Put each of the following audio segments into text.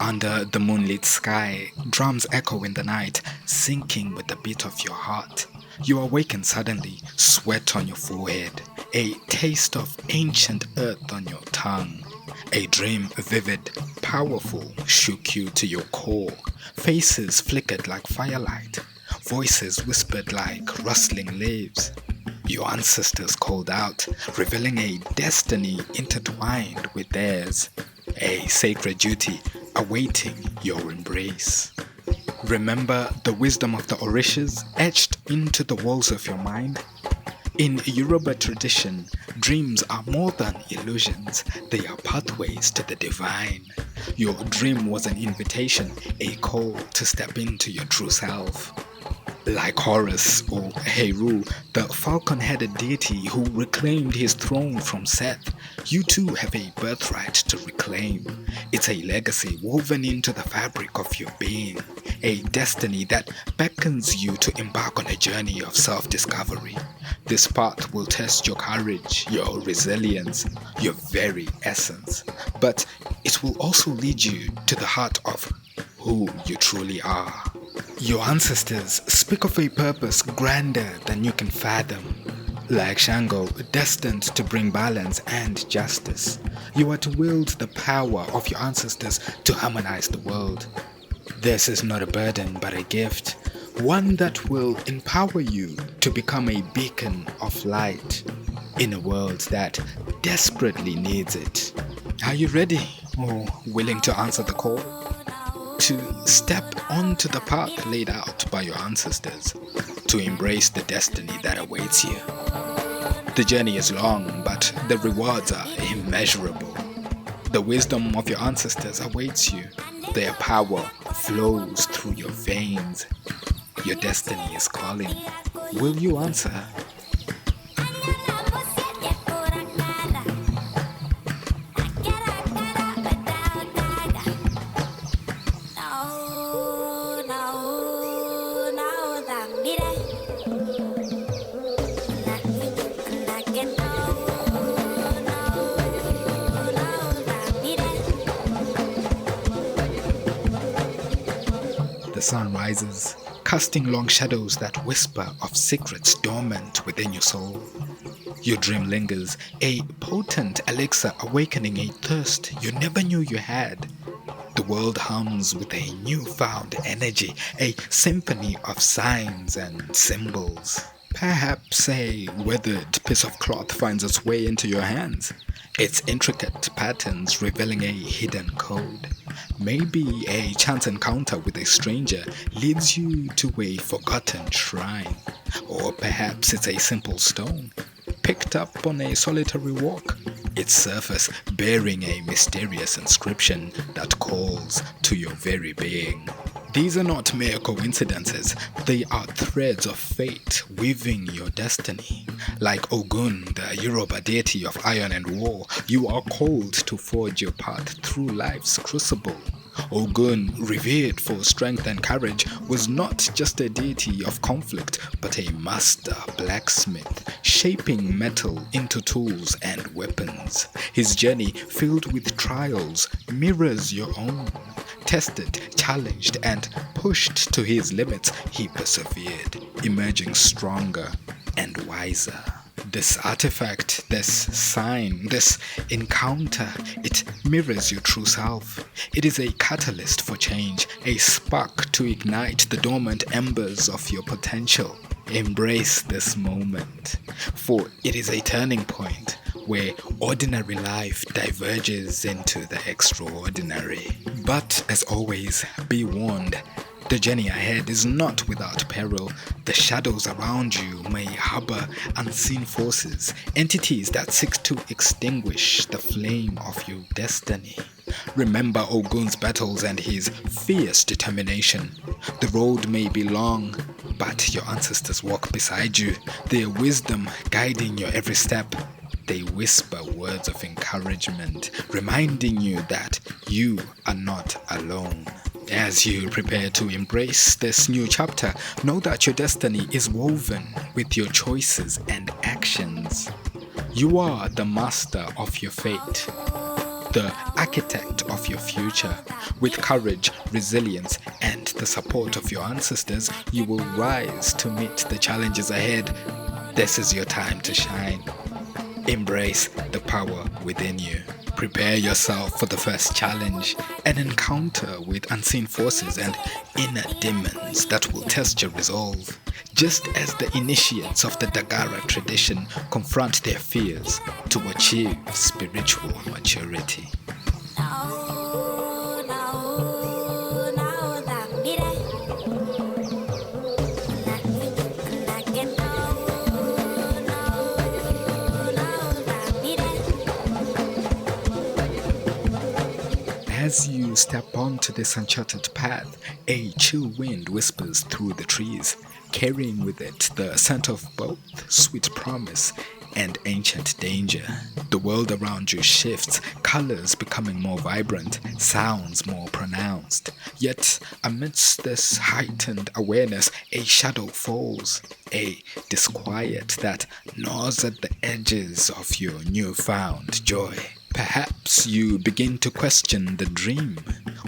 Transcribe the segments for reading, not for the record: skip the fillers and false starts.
Under the moonlit sky, drums echo in the night, syncing with the beat of your heart. You awaken suddenly, sweat on your forehead, a taste of ancient earth on your tongue. A dream vivid, powerful, shook you to your core. Faces flickered like firelight, voices whispered like rustling leaves. Your ancestors called out, revealing a destiny intertwined with theirs, a sacred duty awaiting your embrace. Remember the wisdom of the Orishas etched into the walls of your mind? In Yoruba tradition, dreams are more than illusions, they are pathways to the divine. Your dream was an invitation, a call to step into your true self. Like Horus or Heru, the falcon-headed deity who reclaimed his throne from Seth, you too have a birthright to reclaim. It's a legacy woven into the fabric of your being, a destiny that beckons you to embark on a journey of self-discovery. This path will test your courage, your resilience, your very essence, but it will also lead you to the heart of who you truly are. Your ancestors speak of a purpose grander than you can fathom. Like Shango, destined to bring balance and justice, you are to wield the power of your ancestors to harmonize the world. This is not a burden but a gift, one that will empower you to become a beacon of light in a world that desperately needs it. Are you ready or willing to answer the call? To step onto the path laid out by your ancestors, to embrace the destiny that awaits you. The journey is long, but the rewards are immeasurable. The wisdom of your ancestors awaits you. Their power flows through your veins. Your destiny is calling. Will you answer? The sun rises, casting long shadows that whisper of secrets dormant within your soul. Your dream lingers, a potent elixir awakening a thirst you never knew you had. The world hums with a newfound energy, a symphony of signs and symbols. Perhaps a weathered piece of cloth finds its way into your hands, its intricate patterns revealing a hidden code. Maybe a chance encounter with a stranger leads you to a forgotten shrine. Or perhaps it's a simple stone, picked up on a solitary walk, its surface bearing a mysterious inscription that calls to your very being. These are not mere coincidences, they are threads of fate weaving your destiny. Like Ogun, the Yoruba deity of iron and war, you are called to forge your path through life's crucible. Ogun, revered for strength and courage, was not just a deity of conflict, but a master blacksmith, shaping metal into tools and weapons. His journey, filled with trials, mirrors your own. Tested, challenged, and pushed to his limits, he persevered, emerging stronger and wiser. This artifact, this sign, this encounter, it mirrors your true self. It is a catalyst for change, a spark to ignite the dormant embers of your potential. Embrace this moment, for it is a turning point where ordinary life diverges into the extraordinary. But as always, be warned. The journey ahead is not without peril. The shadows around you may harbor unseen forces, entities that seek to extinguish the flame of your destiny. Remember Ogun's battles and his fierce determination. The road may be long, but your ancestors walk beside you, their wisdom guiding your every step. They whisper words of encouragement, reminding you that you are not alone. As you prepare to embrace this new chapter, know that your destiny is woven with your choices and actions. You are the master of your fate. the architect of your future. With courage, resilience, and the support of your ancestors, you will rise to meet the challenges ahead. This is your time to shine. Embrace the power within you. Prepare yourself for the first challenge, an encounter with unseen forces and inner demons that will test your resolve. Just as the initiates of the Dagara tradition confront their fears to achieve spiritual maturity. As you step onto this uncharted path, a chill wind whispers through the trees, carrying with it the scent of both sweet promise and ancient danger. The world around you shifts, colors becoming more vibrant, sounds more pronounced. Yet, amidst this heightened awareness, a shadow falls, a disquiet that gnaws at the edges of your newfound joy. Perhaps you begin to question the dream,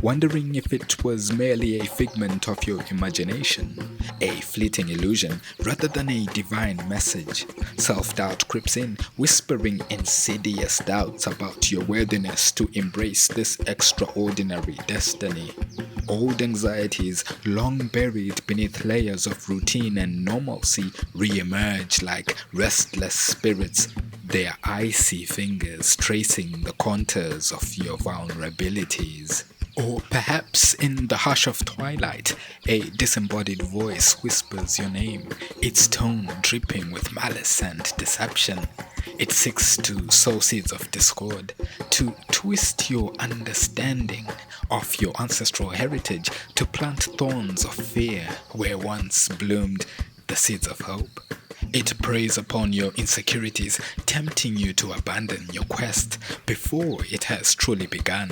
wondering if it was merely a figment of your imagination, a fleeting illusion rather than a divine message. Self-doubt creeps in, whispering insidious doubts about your worthiness to embrace this extraordinary destiny. Old anxieties, long buried beneath layers of routine and normalcy, re-emerge like restless spirits, their icy fingers tracing the contours of your vulnerabilities. Or perhaps in the hush of twilight, a disembodied voice whispers your name, its tone dripping with malice and deception. It seeks to sow seeds of discord, to twist your understanding of your ancestral heritage, to plant thorns of fear where once bloomed the seeds of hope. It preys upon your insecurities, tempting you to abandon your quest before it has truly begun.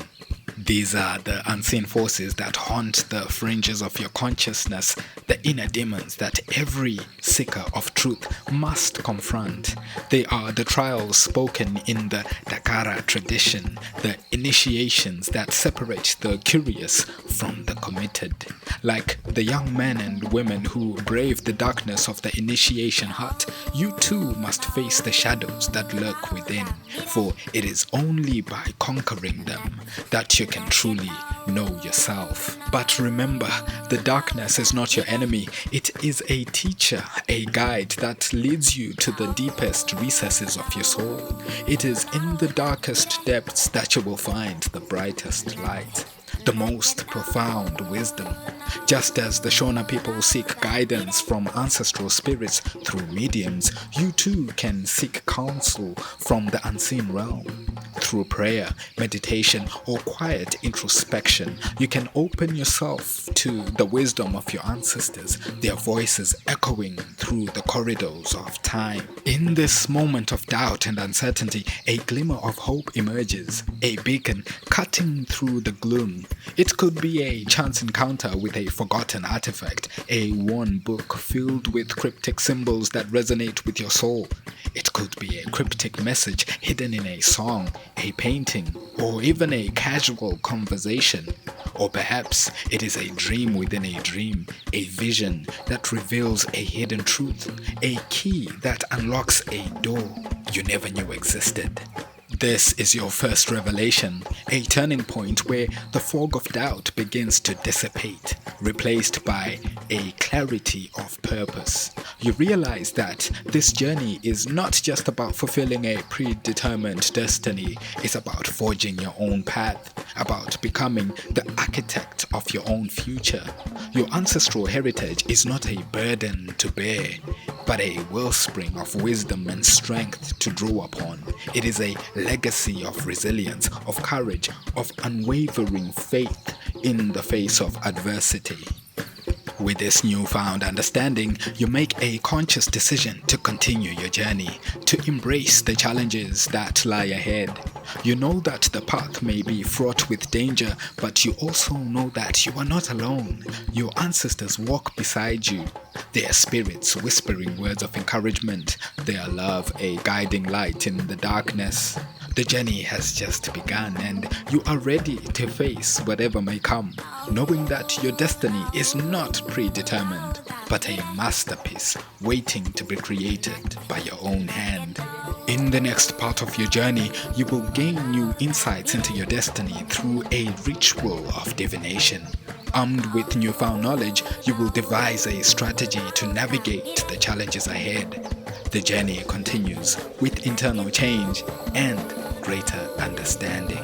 These are the unseen forces that haunt the fringes of your consciousness, the inner demons that every seeker of truth must confront. They are the trials spoken in the Dagara tradition, the initiations that separate the curious from the committed. Like the young men and women who brave the darkness of the initiation hut, you too must face the shadows that lurk within, for it is only by conquering them that you can truly know yourself. But remember, the darkness is not your enemy. It is a teacher, a guide that leads you to the deepest recesses of your soul. It is in the darkest depths that you will find the brightest light, the most profound wisdom. Just as the Shona people seek guidance from ancestral spirits through mediums, you too can seek counsel from the unseen realm. Through prayer, meditation, or quiet introspection, you can open yourself to the wisdom of your ancestors, their voices echoing through the corridors of time. In this moment of doubt and uncertainty, a glimmer of hope emerges, a beacon cutting through the gloom. It could be a chance encounter with a forgotten artifact, a worn book filled with cryptic symbols that resonate with your soul. It could be a cryptic message hidden in a song, a painting, or even a casual conversation. Or perhaps it is a dream within a dream, a vision that reveals a hidden truth, a key that unlocks a door you never knew existed. This is your first revelation, a turning point where the fog of doubt begins to dissipate, replaced by a clarity of purpose. You realize that this journey is not just about fulfilling a predetermined destiny, it's about forging your own path, about becoming the architect of your own future. Your ancestral heritage is not a burden to bear, but a wellspring of wisdom and strength to draw upon. It is a legacy of resilience, of courage, of unwavering faith in the face of adversity. With this newfound understanding, you make a conscious decision to continue your journey, to embrace the challenges that lie ahead. You know that the path may be fraught with danger, but you also know that you are not alone. Your ancestors walk beside you, their spirits whispering words of encouragement, their love a guiding light in the darkness. The journey has just begun and you are ready to face whatever may come, knowing that your destiny is not predetermined, but a masterpiece waiting to be created by your own hand. In the next part of your journey, you will gain new insights into your destiny through a ritual of divination. Armed with newfound knowledge, you will devise a strategy to navigate the challenges ahead. The journey continues with internal change and greater understanding.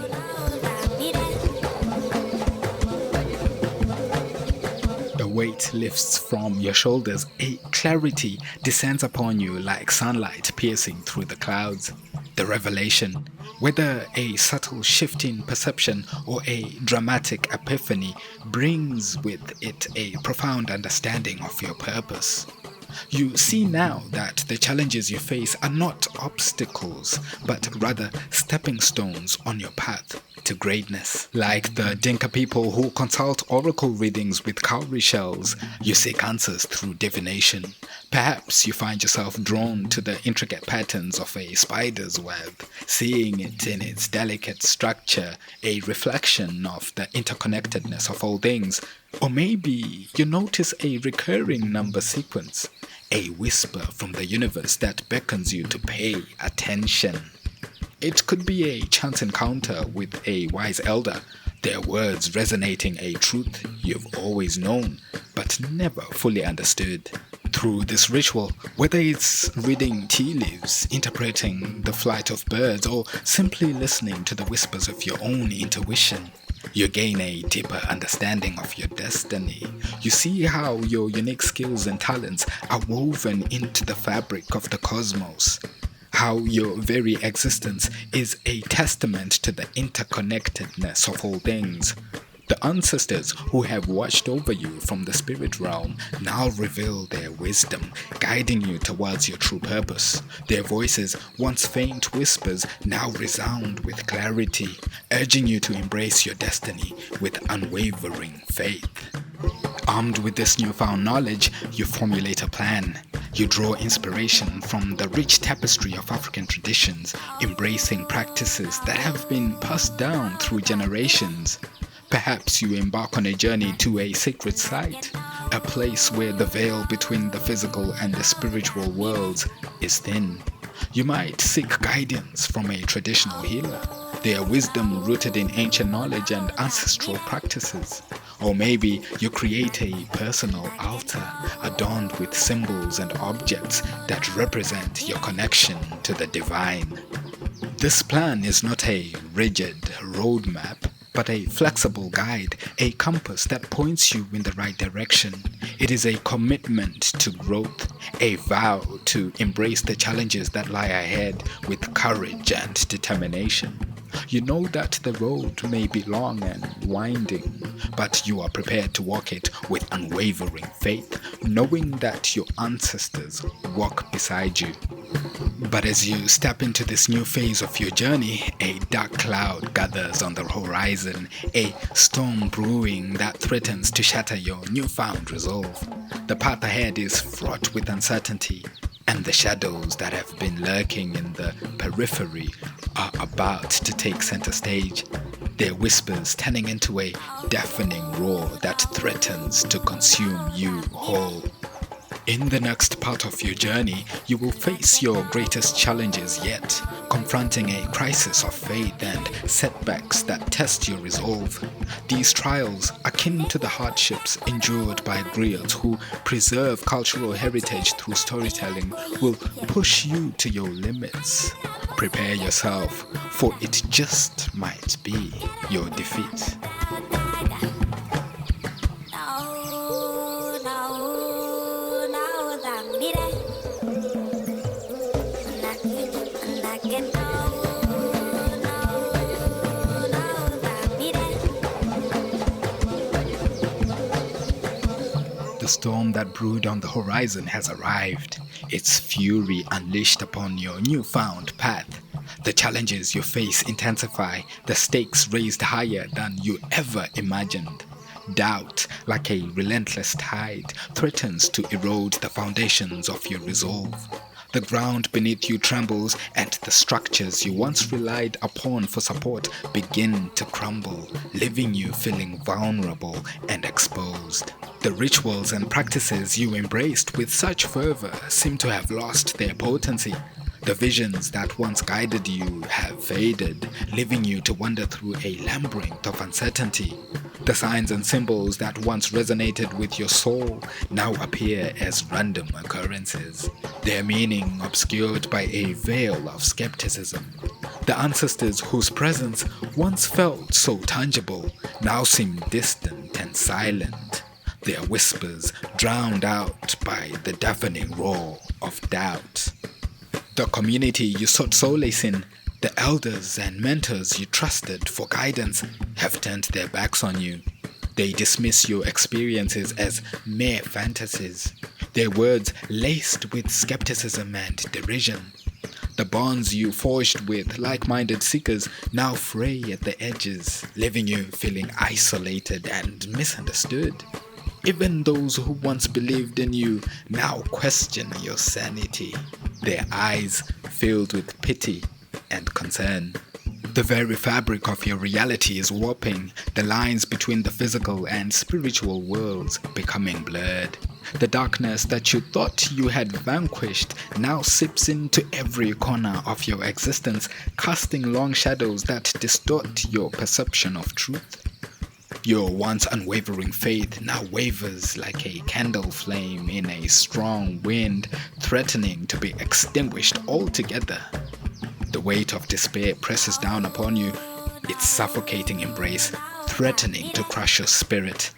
A weight lifts from your shoulders, a clarity descends upon you like sunlight piercing through the clouds. The revelation, whether a subtle shift in perception or a dramatic epiphany, brings with it a profound understanding of your purpose. You see now that the challenges you face are not obstacles, but rather stepping stones on your path to greatness. Like the Dinka people who consult oracle readings with cowrie shells, you seek answers through divination. Perhaps you find yourself drawn to the intricate patterns of a spider's web, seeing it in its delicate structure, a reflection of the interconnectedness of all things. Or maybe you notice a recurring number sequence, a whisper from the universe that beckons you to pay attention. It could be a chance encounter with a wise elder, their words resonating a truth you've always known but never fully understood. Through this ritual, whether it's reading tea leaves, interpreting the flight of birds, or simply listening to the whispers of your own intuition, you gain a deeper understanding of your destiny. You see how your unique skills and talents are woven into the fabric of the cosmos. How your very existence is a testament to the interconnectedness of all things. The ancestors who have watched over you from the spirit realm now reveal their wisdom, guiding you towards your true purpose. Their voices, once faint whispers, now resound with clarity, urging you to embrace your destiny with unwavering faith. Armed with this newfound knowledge, you formulate a plan. You draw inspiration from the rich tapestry of African traditions, embracing practices that have been passed down through generations. Perhaps you embark on a journey to a sacred site, a place where the veil between the physical and the spiritual worlds is thin. You might seek guidance from a traditional healer, their wisdom rooted in ancient knowledge and ancestral practices. Or maybe you create a personal altar adorned with symbols and objects that represent your connection to the divine. This plan is not a rigid roadmap, but a flexible guide, a compass that points you in the right direction. It is a commitment to growth, a vow to embrace the challenges that lie ahead with courage and determination. You know that the road may be long and winding, but you are prepared to walk it with unwavering faith, knowing that your ancestors walk beside you. But as you step into this new phase of your journey, a dark cloud gathers on the horizon, a storm brewing that threatens to shatter your newfound resolve. The path ahead is fraught with uncertainty, and the shadows that have been lurking in the periphery are about to take center stage, their whispers turning into a deafening roar that threatens to consume you whole. In the next part of your journey, you will face your greatest challenges yet, confronting a crisis of faith and setbacks that test your resolve. These trials, akin to the hardships endured by griots who preserve cultural heritage through storytelling, will push you to your limits. Prepare yourself, for it just might be your defeat. The storm that brewed on the horizon has arrived, its fury unleashed upon your newfound path. The challenges you face intensify, the stakes raised higher than you ever imagined. Doubt, like a relentless tide, threatens to erode the foundations of your resolve. The ground beneath you trembles, and the structures you once relied upon for support begin to crumble, leaving you feeling vulnerable and exposed. The rituals and practices you embraced with such fervor seem to have lost their potency. The visions that once guided you have faded, leaving you to wander through a labyrinth of uncertainty. The signs and symbols that once resonated with your soul now appear as random occurrences, their meaning obscured by a veil of skepticism. The ancestors whose presence once felt so tangible now seem distant and silent, their whispers drowned out by the deafening roar of doubt. The community you sought solace in, the elders and mentors you trusted for guidance, have turned their backs on you. They dismiss your experiences as mere fantasies, their words laced with skepticism and derision. The bonds you forged with like-minded seekers now fray at the edges, leaving you feeling isolated and misunderstood. Even those who once believed in you now question your sanity, their eyes filled with pity and concern. The very fabric of your reality is warping, the lines between the physical and spiritual worlds becoming blurred. The darkness that you thought you had vanquished now seeps into every corner of your existence, casting long shadows that distort your perception of truth. Your once unwavering faith now wavers like a candle flame in a strong wind, threatening to be extinguished altogether. The weight of despair presses down upon you, its suffocating embrace threatening to crush your spirit.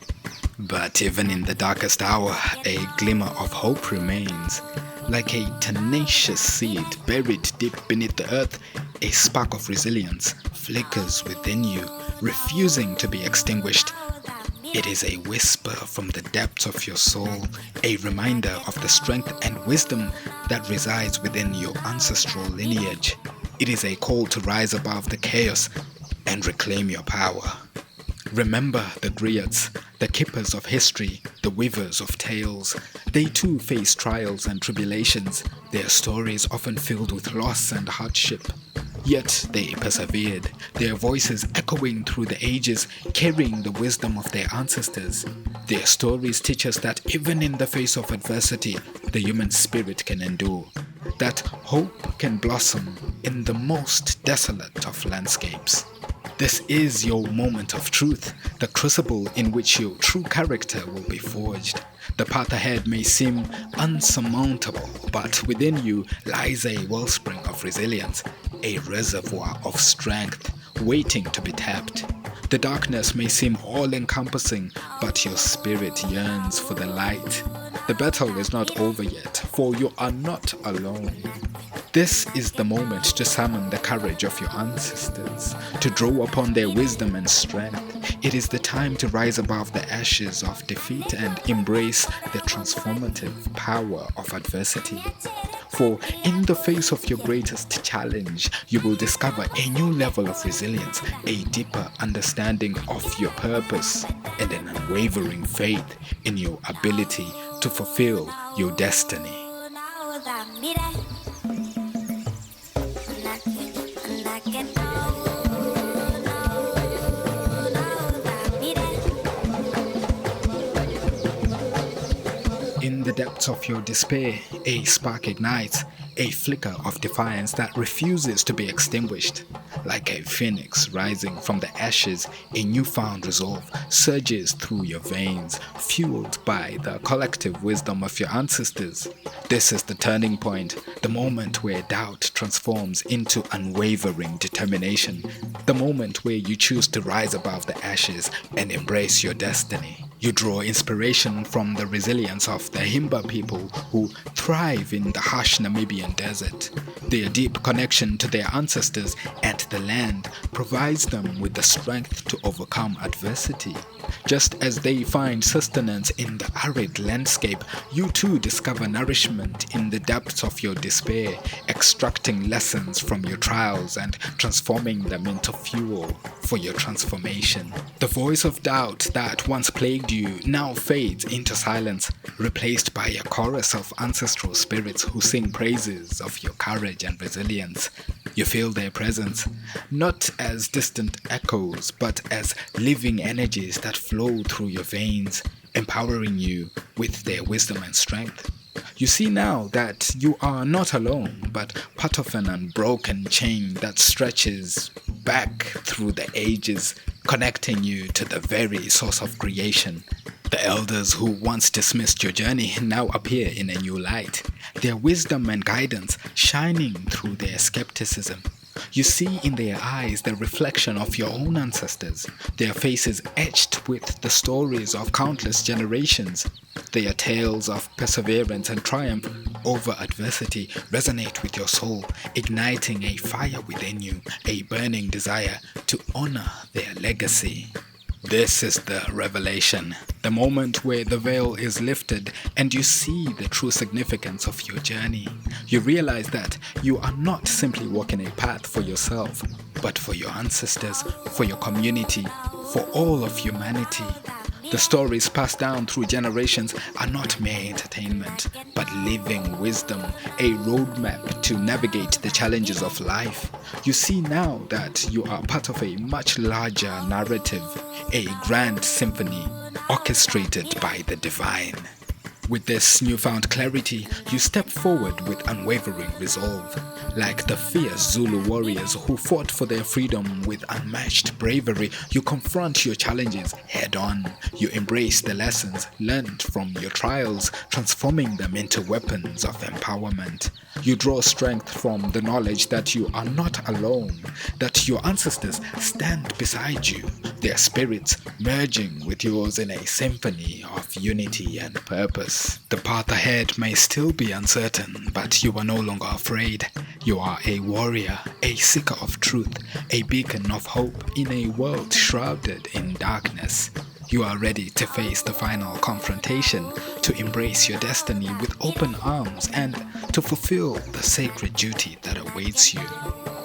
But even in the darkest hour, a glimmer of hope remains. Like a tenacious seed buried deep beneath the earth, a spark of resilience flickers within you, refusing to be extinguished. It is a whisper from the depths of your soul, a reminder of the strength and wisdom that resides within your ancestral lineage. It is a call to rise above the chaos and reclaim your power. Remember the griots, the keepers of history, the weavers of tales. They too face trials and tribulations, their stories often filled with loss and hardship. Yet they persevered, their voices echoing through the ages, carrying the wisdom of their ancestors. Their stories teach us that even in the face of adversity, the human spirit can endure, that hope can blossom in the most desolate of landscapes. This is your moment of truth, the crucible in which your true character will be forged. The path ahead may seem unsurmountable, but within you lies a wellspring of resilience, a reservoir of strength waiting to be tapped. The darkness may seem all-encompassing, but your spirit yearns for the light. The battle is not over yet, for you are not alone. This is the moment to summon the courage of your ancestors, to draw upon their wisdom and strength. It is the time to rise above the ashes of defeat and embrace the transformative power of adversity. For in the face of your greatest challenge, you will discover a new level of resilience, a deeper understanding of your purpose, and an unwavering faith in your ability to fulfill your destiny. In the depths of your despair, a spark ignites, a flicker of defiance that refuses to be extinguished. Like a phoenix rising from the ashes, a newfound resolve surges through your veins, fueled by the collective wisdom of your ancestors. This is the turning point, the moment where doubt transforms into unwavering determination, the moment where you choose to rise above the ashes and embrace your destiny. You draw inspiration from the resilience of the Himba people who thrive in the harsh Namibian desert. Their deep connection to their ancestors and the land provides them with the strength to overcome adversity. Just as they find sustenance in the arid landscape, you too discover nourishment in the depths of your despair, extracting lessons from your trials and transforming them into fuel for your transformation. The voice of doubt that once plagued you now fades into silence, replaced by a chorus of ancestral spirits who sing praises of your courage and resilience. You feel their presence, not as distant echoes, but as living energies that flow through your veins, empowering you with their wisdom and strength. You see now that you are not alone, but part of an unbroken chain that stretches back through the ages, connecting you to the very source of creation. The elders who once dismissed your journey now appear in a new light, their wisdom and guidance shining through their skepticism. You see in their eyes the reflection of your own ancestors, their faces etched with the stories of countless generations. Their tales of perseverance and triumph over adversity resonate with your soul, igniting a fire within you, a burning desire to honor their legacy. This is the revelation, the moment where the veil is lifted and you see the true significance of your journey. You realize that you are not simply walking a path for yourself, but for your ancestors, for your community, for all of humanity. The stories passed down through generations are not mere entertainment, but living wisdom, a roadmap to navigate the challenges of life. You see now that you are part of a much larger narrative, a grand symphony orchestrated by the divine. With this newfound clarity, you step forward with unwavering resolve. Like the fierce Zulu warriors who fought for their freedom with unmatched bravery, you confront your challenges head on. You embrace the lessons learned from your trials, transforming them into weapons of empowerment. You draw strength from the knowledge that you are not alone, that your ancestors stand beside you, their spirits merging with yours in a symphony of unity and purpose. The path ahead may still be uncertain, but you are no longer afraid. You are a warrior, a seeker of truth, a beacon of hope in a world shrouded in darkness. You are ready to face the final confrontation, to embrace your destiny with open arms, and to fulfill the sacred duty that awaits you.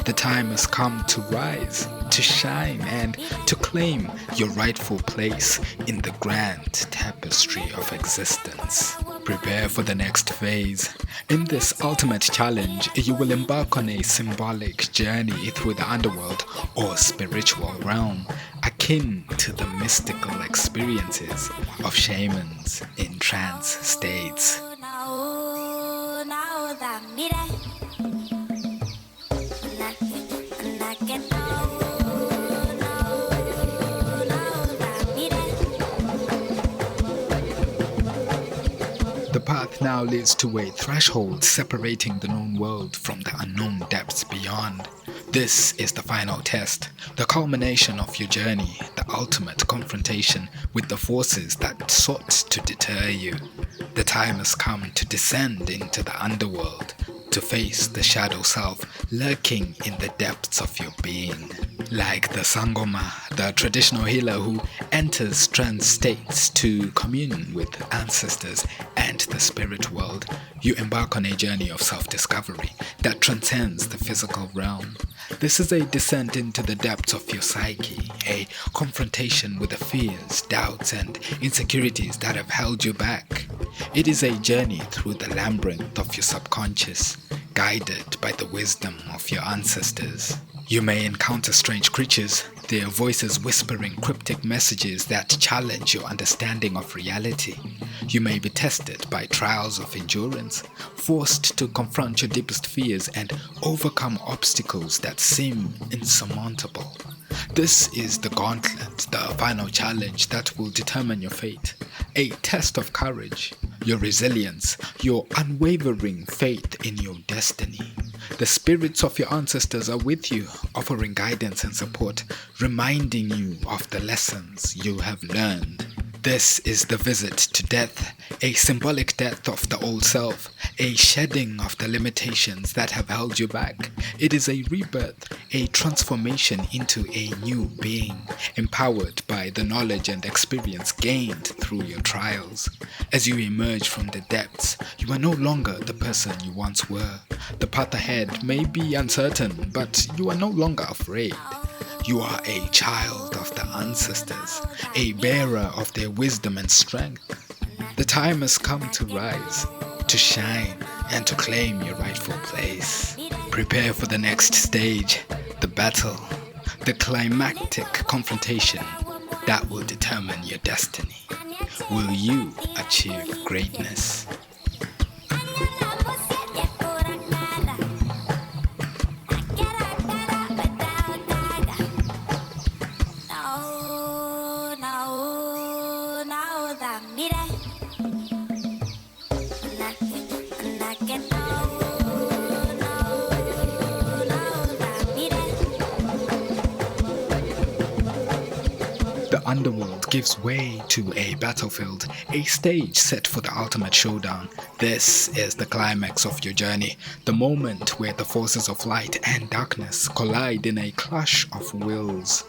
The time has come to rise, to shine, and to claim your rightful place in the grand tapestry of existence. Prepare for the next phase. In this ultimate challenge, you will embark on a symbolic journey through the underworld or spiritual realm, akin to the mystical experiences of shamans in trance states. The path now leads to a threshold separating the known world from the unknown depths beyond. This is the final test, the culmination of your journey, the ultimate confrontation with the forces that sought to deter you. The time has come to descend into the underworld, to face the shadow self lurking in the depths of your being. Like the Sangoma, the traditional healer who enters trance states to commune with ancestors and the spirit world, you embark on a journey of self-discovery that transcends the physical realm. This is a descent into the depths of your psyche, a confrontation with the fears, doubts, and insecurities that have held you back. It is a journey through the labyrinth of your subconscious, guided by the wisdom of your ancestors. You may encounter strange creatures, their voices whispering cryptic messages that challenge your understanding of reality. You may be tested by trials of endurance, forced to confront your deepest fears and overcome obstacles that seem insurmountable. This is the gauntlet, the final challenge that will determine your fate. A test of courage, your resilience, your unwavering faith in your destiny. The spirits of your ancestors are with you, offering guidance and support, reminding you of the lessons you have learned. This is the visit to death, a symbolic death of the old self, a shedding of the limitations that have held you back. It is a rebirth, a transformation into a new being, empowered by the knowledge and experience gained through your trials. As you emerge from the depths, you are no longer the person you once were. The path ahead may be uncertain, but you are no longer afraid. You are a child of the ancestors, a bearer of their wisdom and strength. The time has come to rise, to shine, and to claim your rightful place. Prepare for the next stage, the battle, the climactic confrontation that will determine your destiny. Will you achieve greatness? The underworld gives way to a battlefield, a stage set for the ultimate showdown. This is the climax of your journey, the moment where the forces of light and darkness collide in a clash of wills.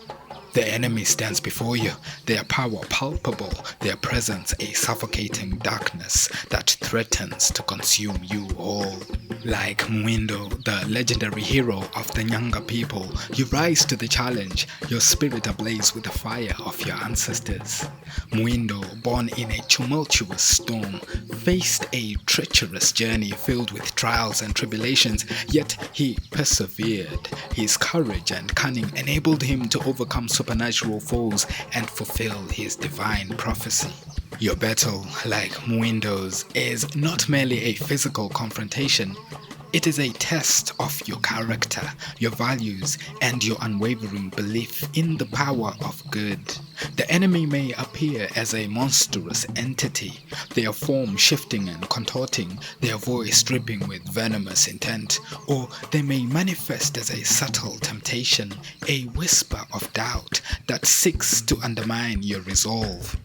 The enemy stands before you, their power palpable, their presence a suffocating darkness that threatens to consume you all. Like Mwindo, the legendary hero of the Nyanga people, you rise to the challenge, your spirit ablaze with the fire of your ancestors. Mwindo, born in a tumultuous storm, faced a treacherous journey filled with trials and tribulations, yet he persevered. His courage and cunning enabled him to overcome supernatural foes and fulfill his divine prophecy. Your battle, like Mwindo's, is not merely a physical confrontation. It is a test of your character, your values, and your unwavering belief in the power of good. The enemy may appear as a monstrous entity, their form shifting and contorting, their voice dripping with venomous intent, or they may manifest as a subtle temptation, a whisper of doubt that seeks to undermine your resolve.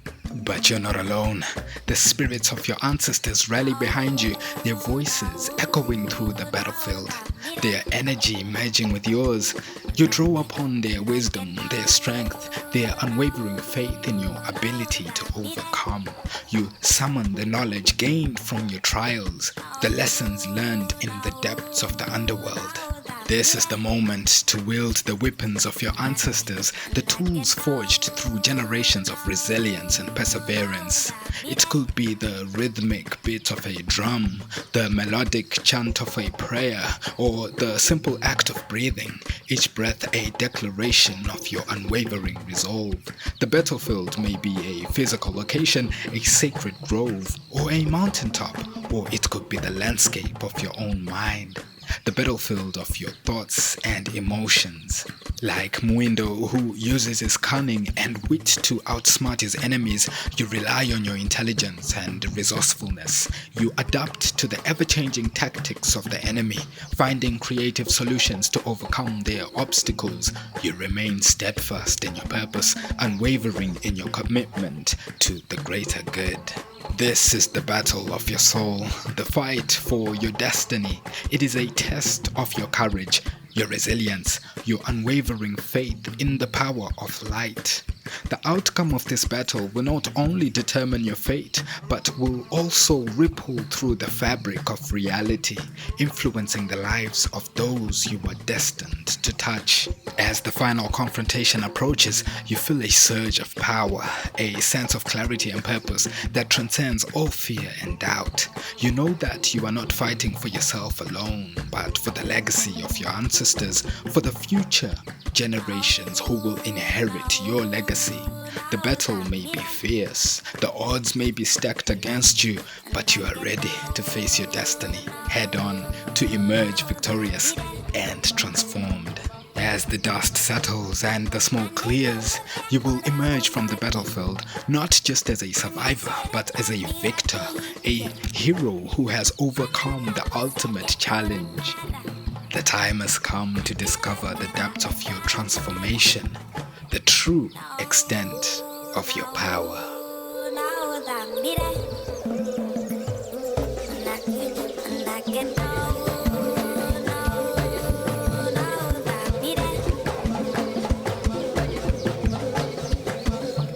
But you're not alone. The spirits of your ancestors rally behind you, their voices echoing through the battlefield, their energy merging with yours. You draw upon their wisdom, their strength, their unwavering faith in your ability to overcome. You summon the knowledge gained from your trials, the lessons learned in the depths of the underworld. This is the moment to wield the weapons of your ancestors, the tools forged through generations of resilience and perseverance. It could be the rhythmic beat of a drum, the melodic chant of a prayer, or the simple act of breathing, each breath a declaration of your unwavering resolve. The battlefield may be a physical location, a sacred grove, or a mountaintop, or it could be the landscape of your own mind. The battlefield of your thoughts and emotions. Like Mwindo, who uses his cunning and wit to outsmart his enemies, you rely on your intelligence and resourcefulness. You adapt to the ever-changing tactics of the enemy, finding creative solutions to overcome their obstacles. You remain steadfast in your purpose, unwavering in your commitment to the greater good. This is the battle of your soul, the fight for your destiny. It is a test of your courage, your resilience, your unwavering faith in the power of light. The outcome of this battle will not only determine your fate, but will also ripple through the fabric of reality, influencing the lives of those you are destined to touch. As the final confrontation approaches, you feel a surge of power, a sense of clarity and purpose that transcends all fear and doubt. You know that you are not fighting for yourself alone, but for the legacy of your ancestors, for the future generations who will inherit your legacy. The battle may be fierce, the odds may be stacked against you, but you are ready to face your destiny head on, to emerge victorious and transformed. As the dust settles and the smoke clears, you will emerge from the battlefield not just as a survivor, but as a victor, a hero who has overcome the ultimate challenge. The time has come to discover the depth of your transformation, the true extent of your power.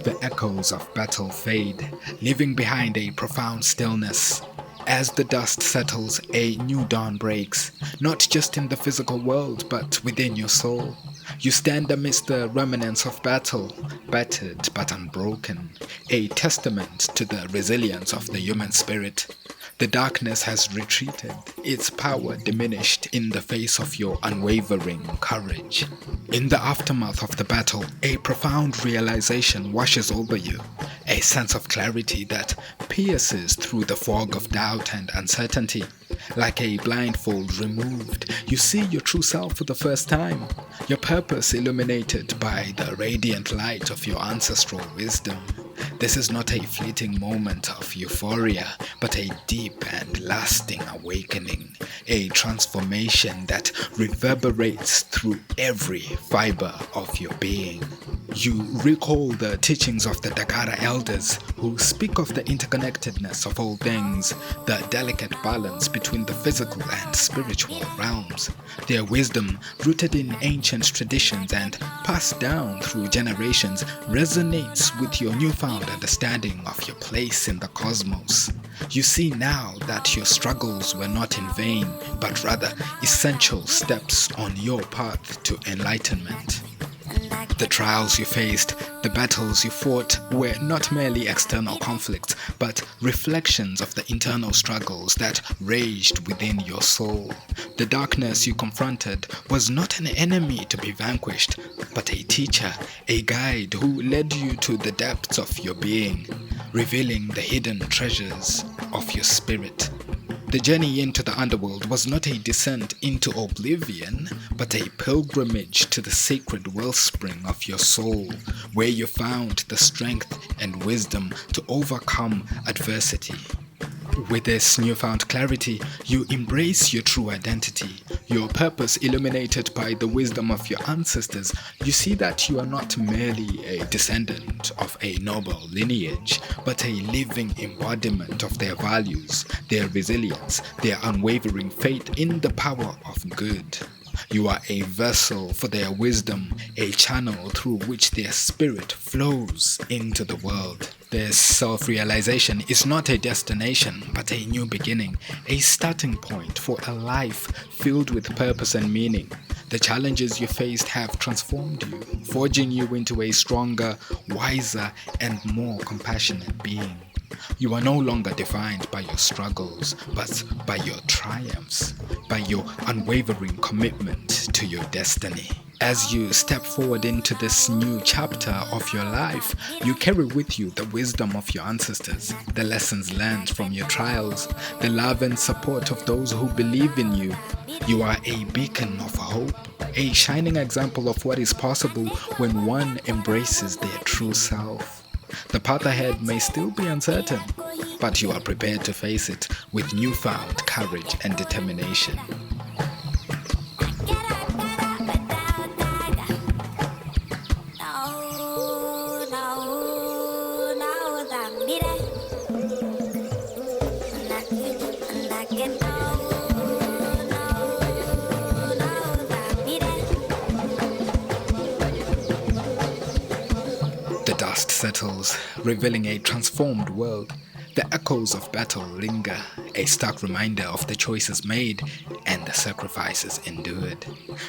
The echoes of battle fade, leaving behind a profound stillness. As the dust settles, a new dawn breaks, not just in the physical world, but within your soul. You stand amidst the remnants of battle, battered but unbroken, a testament to the resilience of the human spirit. The darkness has retreated, its power diminished in the face of your unwavering courage. In the aftermath of the battle, a profound realization washes over you, a sense of clarity that pierces through the fog of doubt and uncertainty. Like a blindfold removed, you see your true self for the first time, your purpose illuminated by the radiant light of your ancestral wisdom. This is not a fleeting moment of euphoria, but a deep and lasting awakening, a transformation that reverberates through every fiber of your being. You recall the teachings of the Dagara elders who speak of the interconnectedness of all things, the delicate balance between the physical and spiritual realms. Their wisdom, rooted in ancient traditions and passed down through generations, resonates with your newfound understanding of your place in the cosmos. You see now that your struggles were not in vain, but rather essential steps on your path to enlightenment. The trials you faced, the battles you fought were not merely external conflicts, but reflections of the internal struggles that raged within your soul. The darkness you confronted was not an enemy to be vanquished, but a teacher, a guide who led you to the depths of your being, revealing the hidden treasures of your spirit. The journey into the underworld was not a descent into oblivion, but a pilgrimage to the sacred wellspring of your soul, where you found the strength and wisdom to overcome adversity. With this newfound clarity, you embrace your true identity, your purpose illuminated by the wisdom of your ancestors. You see that you are not merely a descendant of a noble lineage, but a living embodiment of their values, their resilience, their unwavering faith in the power of good. You are a vessel for their wisdom, a channel through which their spirit flows into the world. This self-realization is not a destination, but a new beginning, a starting point for a life filled with purpose and meaning. The challenges you faced have transformed you, forging you into a stronger, wiser, and more compassionate being. You are no longer defined by your struggles, but by your triumphs, by your unwavering commitment to your destiny. As you step forward into this new chapter of your life, you carry with you the wisdom of your ancestors, the lessons learned from your trials, the love and support of those who believe in you. You are a beacon of hope, a shining example of what is possible when one embraces their true self. The path ahead may still be uncertain, but you are prepared to face it with newfound courage and determination. The dust settles, revealing a transformed world. The echoes of battle linger, a stark reminder of the choices made and the sacrifices endured.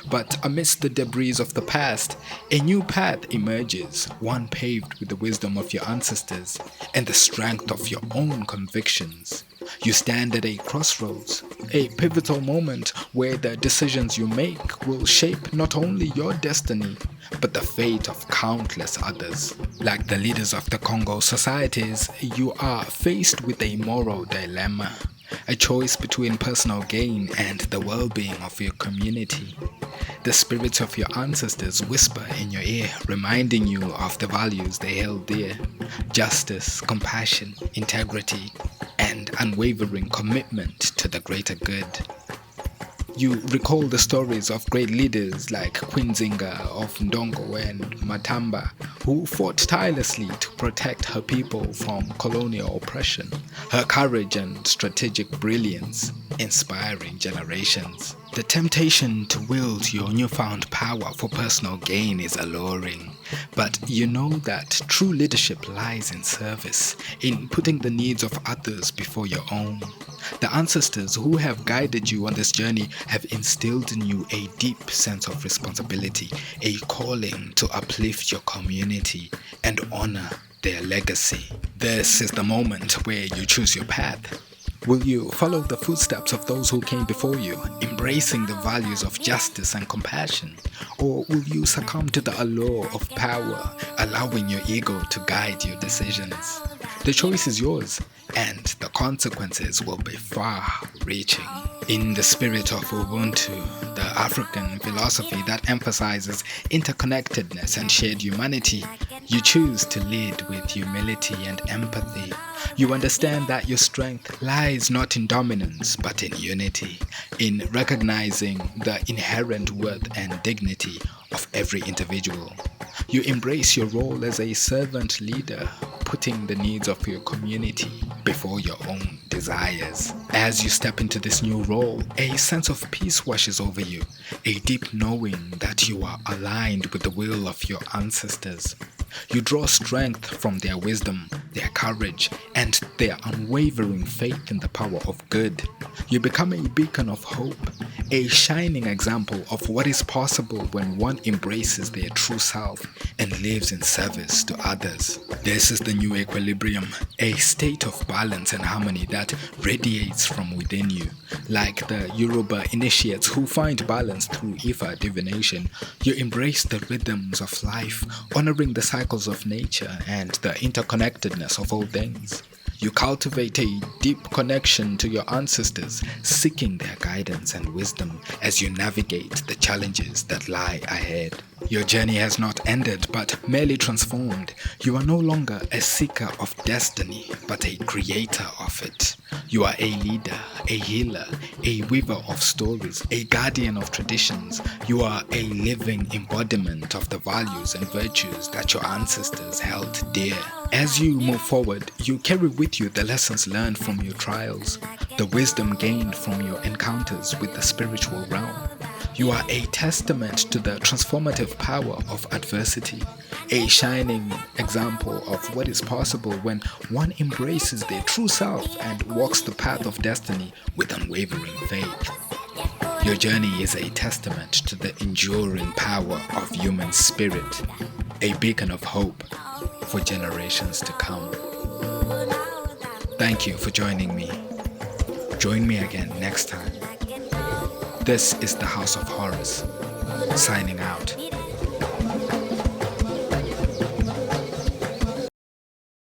But amidst the debris of the past, a new path emerges, one paved with the wisdom of your ancestors and the strength of your own convictions. You stand at a crossroads, a pivotal moment where the decisions you make will shape not only your destiny, but the fate of countless others. Like the leaders of the Congo societies, you are faced with a moral dilemma, a choice between personal gain and the well-being of your community. The spirits of your ancestors whisper in your ear, reminding you of the values they held dear: justice, compassion, integrity, and unwavering commitment to the greater good. You recall the stories of great leaders like Queen Zinga of Ndongo and Matamba, who fought tirelessly to protect her people from colonial oppression, her courage and strategic brilliance inspiring generations. The temptation to wield your newfound power for personal gain is alluring, but you know that true leadership lies in service, in putting the needs of others before your own. The ancestors who have guided you on this journey have instilled in you a deep sense of responsibility, a calling to uplift your community and honor their legacy. This is the moment where you choose your path. Will you follow the footsteps of those who came before you, embracing the values of justice and compassion? Or will you succumb to the allure of power, allowing your ego to guide your decisions? The choice is yours, and the consequences will be far-reaching. In the spirit of Ubuntu, the African philosophy that emphasizes interconnectedness and shared humanity, you choose to lead with humility and empathy. You understand that your strength lies not in dominance but in unity, in recognizing the inherent worth and dignity of every individual. You embrace your role as a servant leader, putting the needs of your community before your own desires. As you step into this new role, a sense of peace washes over you, a deep knowing that you are aligned with the will of your ancestors. You draw strength from their wisdom, their courage, and their unwavering faith in the power of good. You become a beacon of hope, a shining example of what is possible when one embraces their true self and lives in service to others. This is the new equilibrium, a state of balance and harmony that radiates from within you. Like the Yoruba initiates who find balance through Ifa divination, you embrace the rhythms of life, honoring the cycles of nature and the interconnectedness of all things. You cultivate a deep connection to your ancestors, seeking their guidance and wisdom as you navigate the challenges that lie ahead. Your journey has not ended but merely transformed. You are no longer a seeker of destiny but a creator of it. You are a leader, a healer, a weaver of stories, a guardian of traditions. You are a living embodiment of the values and virtues that your ancestors held dear. As you move forward, you carry with you the lessons learned from your trials, the wisdom gained from your encounters with the spiritual realm. You are a testament to the transformative power of adversity, a shining example of what is possible when one embraces their true self and walks the path of destiny with unwavering faith. Your journey is a testament to the enduring power of human spirit, a beacon of hope for generations to come. Thank you for joining me. Join me again next time. This is the House of Horrors, signing out.